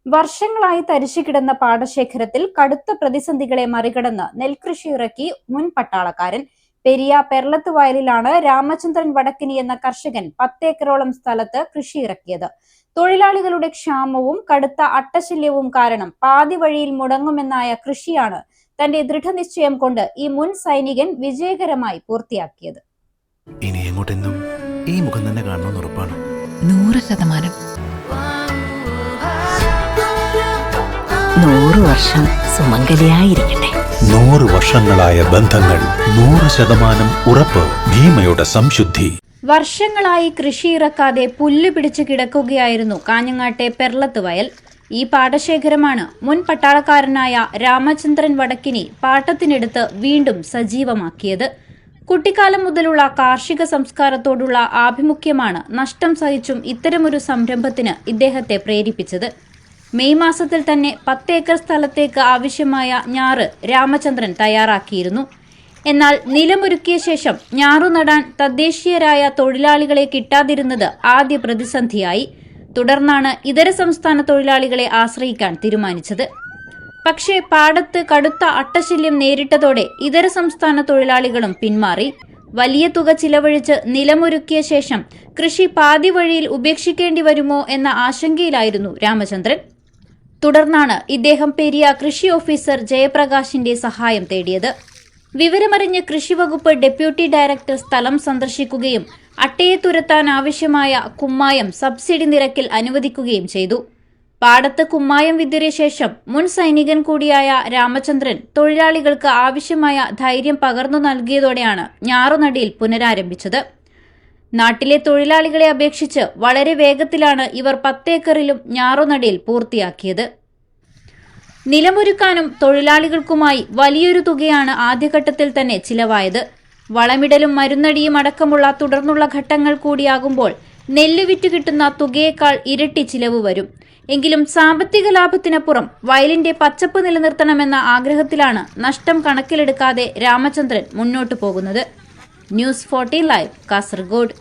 വർഷങ്ങളായി തരിശുകിടന്ന പാടശേഖരത്തിൽ കടുത്ത പ്രതിസന്ധികളെ മറികടന്ന് നെൽകൃഷി ഇറക്കി മുൻ പട്ടാളക്കാരൻ. പെരിയ പെർളത്ത് വയലിലാണ് രാമചന്ദ്രൻ വടക്കിനി എന്ന കർഷകൻ 10 ഏക്കറോളം സ്ഥലത്ത് കൃഷി ഇറക്കിയത്. തൊഴിലാളികളുടെ ക്ഷാമവും കടുത്ത അട്ടശല്യവും കാരണം പാതി വഴിയിൽ മുടങ്ങുമെന്നായ കൃഷിയാണ് തന്റെ ദൃഢനിശ്ചയം കൊണ്ട് ഈ മുൻ സൈനികൻ വിജയകരമായി പൂർത്തിയാക്കിയത്. ഇനി എങ്ങോട്ടെന്നും ഈ മുഖം തന്നെ കാണണമെന്ന് ഉറപ്പാണ്. 100%. 100 വർഷം സുമംഗലിയായിരിക്കട്ടെ. 100 വർഷങ്ങളായ ബന്ധങ്ങൾ, 100% ഉറപ്പ്. ഭീമയുടെ സംശുദ്ധി. വർഷങ്ങളായി കൃഷി ഇറക്കാതെ പുല്ല് പിടിച്ചു കിടക്കുകയായിരുന്നു കാഞ്ഞങ്ങാട്ടെ പെർളത്ത് വയൽ. ഈ പാടശേഖരമാണ് മുൻ പട്ടാളക്കാരനായ രാമചന്ദ്രൻ വടക്കിനി പാട്ടത്തിനെടുത്ത് വീണ്ടും സജീവമാക്കിയത്. കുട്ടിക്കാലം മുതലുള്ള കാർഷിക സംസ്കാരത്തോടുള്ള ആഭിമുഖ്യമാണ് നഷ്ടം സഹിച്ചും ഇത്തരമൊരു സംരംഭത്തിന് ഇദ്ദേഹത്തെ പ്രേരിപ്പിച്ചത്. മെയ് മാസത്തിൽ തന്നെ 10 ഏക്കർ സ്ഥലത്തേക്ക് ആവശ്യമായ ഞാറ് രാമചന്ദ്രൻ തയ്യാറാക്കിയിരുന്നു. എന്നാൽ നിലമൊരുക്കിയ ശേഷം ഞാറു നടാൻ തദ്ദേശീയരായ തൊഴിലാളികളെ കിട്ടാതിരുന്നത് ആദ്യ പ്രതിസന്ധിയായി. തുടർന്നാണ് ഇതര സംസ്ഥാന തൊഴിലാളികളെ ആശ്രയിക്കാൻ തീരുമാനിച്ചത്. പക്ഷേ പാടത്ത് കടുത്ത അട്ടശല്യം നേരിട്ടതോടെ ഇതര സംസ്ഥാന തൊഴിലാളികളും പിന്മാറി. വലിയ തുക ചിലവഴിച്ച് നിലമൊരുക്കിയ ശേഷം കൃഷി പാതി വഴിയിൽ ഉപേക്ഷിക്കേണ്ടി വരുമോ എന്ന ആശങ്കയിലായിരുന്നു രാമചന്ദ്രൻ. തുടർന്നാണ് ഇദ്ദേഹം പെരിയ കൃഷി ഓഫീസർ ജയപ്രകാശിന്റെ സഹായം തേടിയത്. വിവരമറിഞ്ഞ് കൃഷിവകുപ്പ് ഡെപ്യൂട്ടി ഡയറക്ടർ സ്ഥലം സന്ദർശിക്കുകയും അട്ടയെ തുരത്താൻ ആവശ്യമായ കുമ്മായം സബ്സിഡി നിരക്കിൽ അനുവദിക്കുകയും ചെയ്തു. പാടത്ത് കുമ്മായം വിതറിയ ശേഷം മുൻ സൈനികൻ കൂടിയായ രാമചന്ദ്രൻ തൊഴിലാളികൾക്ക് ആവശ്യമായ ധൈര്യം പകർന്നു നൽകിയതോടെയാണ് ഞാറുനടിയിൽ പുനരാരംഭിച്ചത്. നാട്ടിലെ തൊഴിലാളികളെ അപേക്ഷിച്ച് വളരെ വേഗത്തിലാണ് ഇവർ 10 ഏക്കറിലും ഞാറുനടിയിൽ പൂർത്തിയാക്കിയത്. നിലമൊരുക്കാനും തൊഴിലാളികൾക്കുമായി വലിയൊരു തുകയാണ് ആദ്യഘട്ടത്തിൽ തന്നെ ചിലവായത്. വളമിടലും മരുന്നടിയും അടക്കമുള്ള തുടർന്നുള്ള ഘട്ടങ്ങൾ കൂടിയാകുമ്പോൾ നെല്ല് വിറ്റ് കിട്ടുന്ന തുകയേക്കാൾ ഇരട്ടി ചിലവ് വരും. എങ്കിലും സാമ്പത്തിക ലാഭത്തിനപ്പുറം വയലിന്റെ പച്ചപ്പ് നിലനിർത്തണമെന്ന ആഗ്രഹത്തിലാണ് നഷ്ടം കണക്കിലെടുക്കാതെ രാമചന്ദ്രൻ മുന്നോട്ടു പോകുന്നത്. News 14 live, Kasaragod.